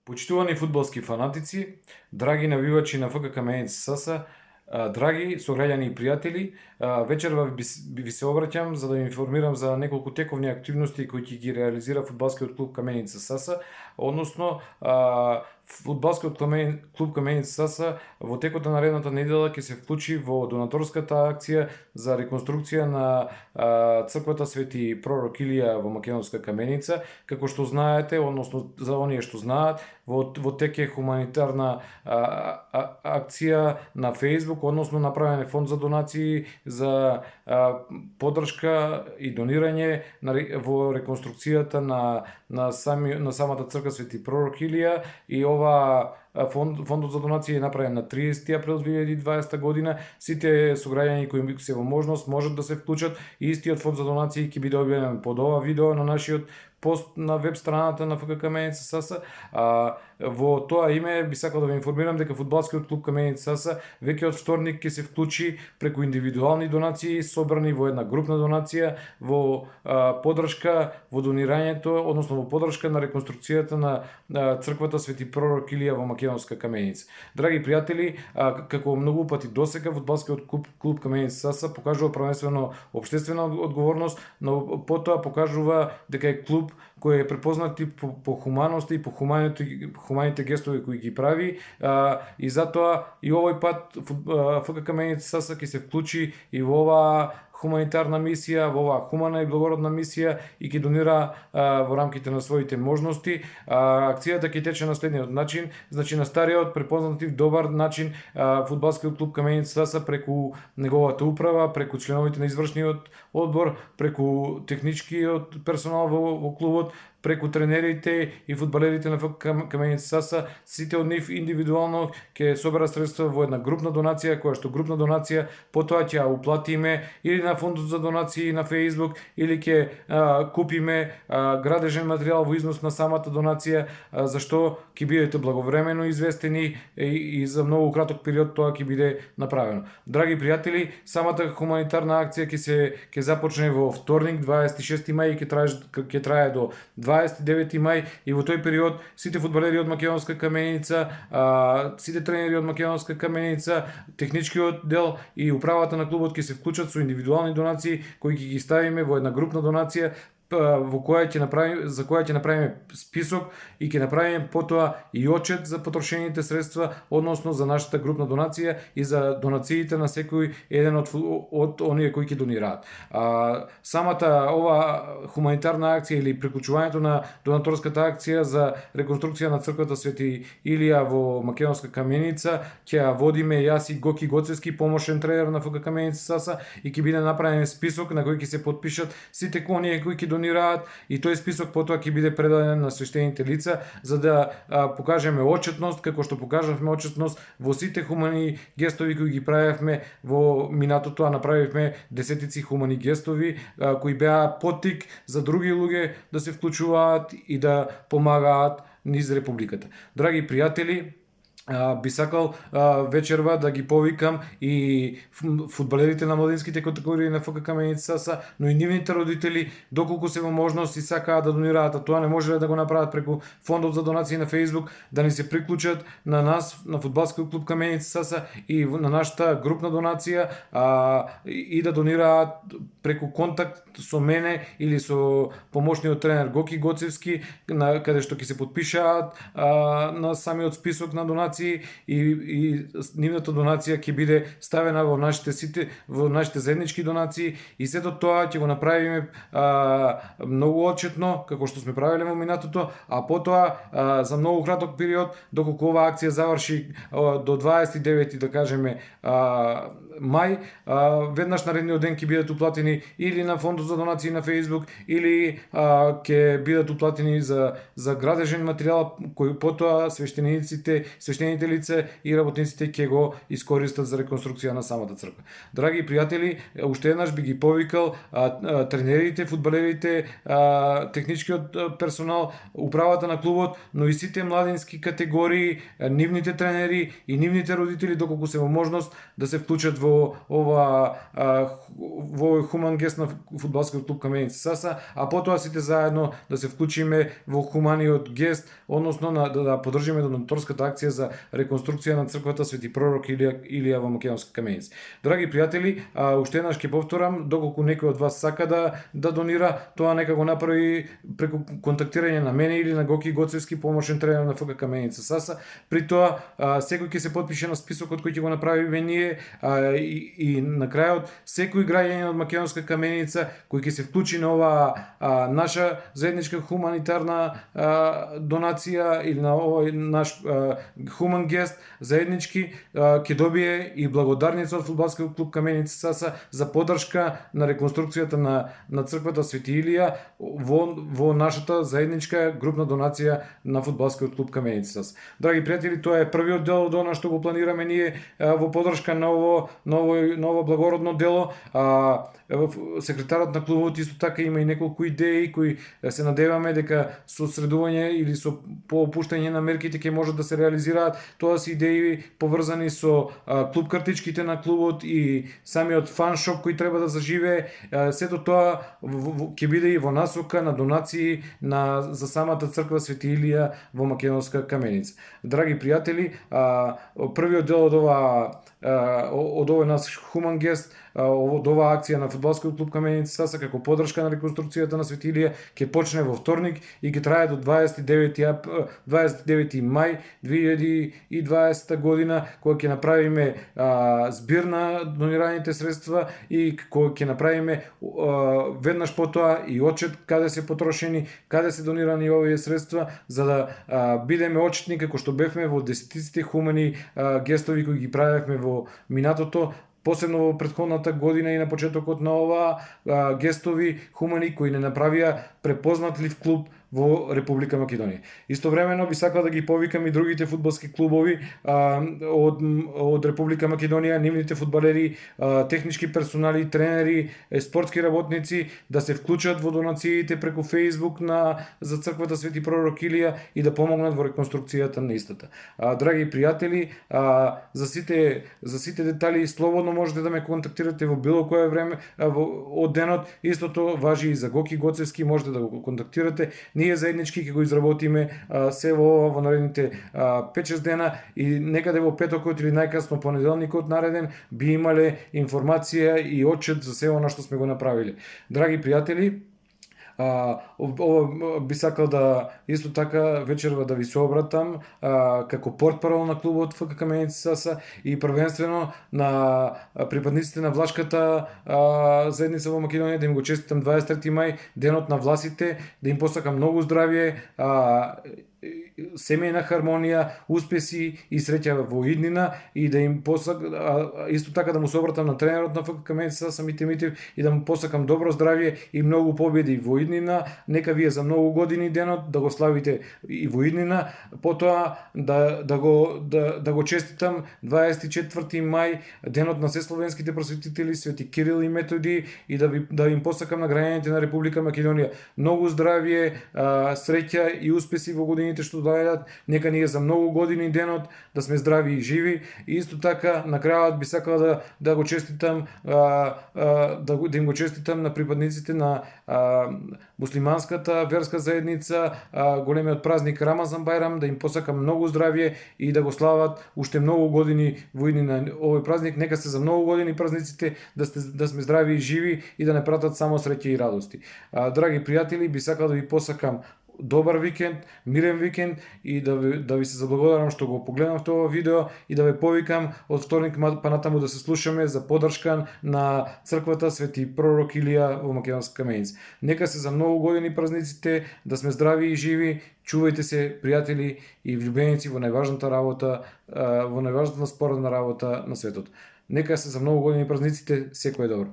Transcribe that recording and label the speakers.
Speaker 1: Почитувани фудбалски фанатици, драги навивачи на ФК Каменица СС, драги сограѓани и пријатели, вечерва ви се обраќам за да ви информирам за неколку тековни активности кои ќе ги реализира фудбалскиот клуб Каменица СС, односно фудбалскиот клуб Каменица СС во текот на наредната недела ќе се вклучи во донаторската акција за реконструкција на црквата Свети Пророк Илија во Македонска Каменица. Како што знаете, односно за оние што знаат, во тек е хуманитарна акција на Facebook, односно направен е фонд за донации за поддршка и донирање во реконструкцијата на самата црква Свети Пророк Илија, и ова фондот за донации е направен на 30 април 2020 година. Сите сограѓани кои се во можност можат да се вклучат, и истиот фонд за донации ќе биде објавен под ова видео на нашиот пост на веб страната на ФК Каменица СС. Во тоа име би сакал да ве информирам дека фудбалскиот клуб Каменица СС веќе од вторник ќе се вклучи преку индивидуални донации собрани во една групна донација во поддршка во донирањето, односно во поддршка на реконструкцијата на црквата Свети Пророк Илија во Македонска Каменица. Драги пријатели, како многу пати досега фудбалскиот клуб Каменица СС покажува првенствено општествена одговорност, но потоа покажува дека е клуб кој е препознат и по хуманост и по хуманите гестови кои ги прави, и затоа и овој пат ФК Каменица СС ќе се вклучи и во оваа хуманитарна мисија, во оваа хумана и благородна мисија, и ќе донира во рамките на своите можности. Акцијата ќе тече на следниот начин, значи на стариот препознатлив добар начин фудбалскиот клуб Каменица СС преку неговата управа, преку членовите на извршниот одбор, преку техничкиот персонал во клубот, преку тренерите и фудбалерите на ФК Каменица СС, сите од нив индивидуално ќе собера средства во една групна донација, која што групна донација потоа ќе ја уплатиме или на фондот за донации на Facebook, или ќе купиме градежен материјал во износ на самата донација, зашто ќе бидете благовремено известени и за многу краток период тоа ќе биде направено. Драги пријатели, самата хуманитарна акција ќе започне во вторник 26 мај и ќе трае до 29 мај, и во тој период сите фудбалери од Македонска Каменица, сите тренери од Македонска Каменица, техничкиот дел и управата на клубот ќе се вклучат со индивидуални донации кои ќе ги ставиме во една групна донација, за која ќе направиме список и ќе направиме потоа и отчет за потрошените средства, односно за нашата групна донација и за донациите на секој еден од оние кои ќе донираат. Самата ова хуманитарна акција или приклучувањето на донаторската акција за реконструкција на црквата Свети Илија во Македонска Каменица ќе ја водиме јас и Гоки Гоцевски, помошен тренер на ФК Каменица СС, и ќе биде направен список на кој ќе се потпишат сите оние кои ќе донираат, и тој список потоа ќе биде предаден на свештените лица за да покажеме отчетност, како што покажавме отчетност во сите хумани гестови кои ги правевме во минатото, направивме десетици хумани гестови кои беа поттик за други луѓе да се вклучуваат и да помагаат низ републиката. Драги пријатели, би сакал вечерва да ги повикам и фудбалерите на младинските категории на ФК Каменица СС, но и нивните родители, доколку се во можност и сакаат да донираат, а тоа не можеле да го направат преку фондот за донации на Facebook, да ни се приклучат на нас, на фудбалскиот клуб Каменица СС и на нашата групна донација, и да донираат преку контакт со мене или со помошниот тренер Гоки Гоцевски, каде што ќе се потпишаат на самиот список на донации, и нивната донација ќе биде ставена во нашите заеднички донации, и сето тоа ќе го направиме многу отчетно, како што сме правеле во минатото, а потоа за многу краток период, доколку оваа акција заврши до 29, да кажеме, мај, веднаш наредниот ден ќе бидат уплатени или на фондот за донации на Facebook, или ќе бидат уплатени за градежен материјал кој потоа свештените лица и работниците ќе го искористат за реконструкција на самата црква. Драги пријатели, уште еднаш би ги повикал тренерите, фудбалерите, техничкиот персонал, управата на клубот, но и сите младински категории, нивните тренери и нивните родители, доколку се во можност да се вклучат во во овој хуман гест на фудбалскиот клуб Каменица Саса, а потоа сите заедно да се вклучиме во хуманиот гест, односно да поддржиме донаторската акција за реконструкција на црквата Свети пророк Илија во Македонска Каменица. Драги пријатели, уште еднаш ќе повторам, доколку некој од вас сака да донира, тоа нека го направи преку контактирање на мене или на Гоки Гоцевски, помошен тренер на ФК Каменица Саса. При тоа секој ќе се потпише на списокот кој ќе го направиме ние, и на крајот секој граѓанин од Македонска Каменица кој ќе се вклучи на оваа наша заедничка хуманитарна донација или на овој наш хуман гест заеднички, ќе добие и благодарница од фудбалскиот клуб Каменица Саса за поддршка на реконструкцијата на црквата Свети Илија во нашата заедничка групна донација на фудбалскиот клуб Каменица Саса. Драги пријатели, тоа е првиот дел од она што го планираме ние во поддршка на ово благородно дело. Секретарот на клубот исто така има и неколку идеи кои се надеваме дека со средување или со поопуштање на мерките ќе можат да се реализираат. Тоа се идеи поврзани со клуб картичките на клубот и самиот фаншоп кој треба да заживее. Сето тоа ќе биде и во насока на донации за самата црква Свети Илија во Македонска Каменица. Драги пријатели, првиот дел од овој наш хуман гест, од оваа акција на фудбалскиот клуб Каменица Саса како поддршка на реконструкцијата на Свети Илија ќе почне во вторник и ќе трае до 29 мај 2020 година, кога ќе направиме збир на донираните средства и кога ќе направиме веднаш потоа и отчет каде се потрошени, каде се донирани овие средства, за да бидеме отчетни како што бевме во десетиците хумани гестови кои ги правевме во минатото, посебно во претходната година и на почетокот на оваа гестови хумани кои не направија препознатлив клуб во Република Македонија. Истовремено би сакал да ги повикам и другите фудбалски клубови од Република Македонија, нивните фудбалери, технички персонали, тренери, спортски работници да се вклучат во донациите преку Facebook за црквата Свети пророк Илија и да помогнат во реконструкцијата на истата. Драги пријатели, за сите детали слободно можете да ме контактирате во било кое време од денот. Истото важи и за Гоки Гоцевски, можете да го контактирате. Ние заеднички ќе го изработиме се во наредните 5-6 дена и некаде во петокот или најкасно понеделникот нареден би имале информација и отчет за се она што сме го направиле. Драги пријатели, би сакал да исто така вечерва да ви се обратам како портпарол на клубот ФК Каменица Саса и првенствено на припадниците на влашката заедница во Македонија, да им го честитам 23 мај, денот на власите, да им посакам многу здравје, семејна хармонија, успеси и среќа во иднина и да им исто така да му се обратам на тренерот на ФК Каменица Саса Мите Митев и да му посакам добро здравје и многу победи во иднина. Нека вие за многу години денот да го славите и во иднина, потоа да го честитам 24 мај, денот на сесловенските просветители Свети Кирил и Методи и да им посакам на граѓаните на Република Македонија многу здравје, среќа и успеси во годините што доаѓаат. Нека ние за многу години денот да сме здрави и живи. И исто така на крајот би сакала да го честитам да им го честитам на припадниците на муслиманската верска заедница големиот празник Рамазан Бајрам, да им посакам многу здравје и да го слават уште многу години во иднина овој празник. Нека се за многу години празниците, да сме здрави и живи и да не пратат само среќа и радости. Драги пријатели, би сакал да ви посакам добар викенд, мирен викенд и да ви се заблагодарам што го погледнавте ова видео и да ве повикам од вторник па натаму да се слушаме за поддршка на црквата Свети пророк Илија во Македонска Каменица. Нека се за многу години празниците, да сме здрави и живи. Чувајте се, пријатели и влюбеници во најважната работа, во најважната споредна работа на светот. Нека се за многу години празниците, секој е добро.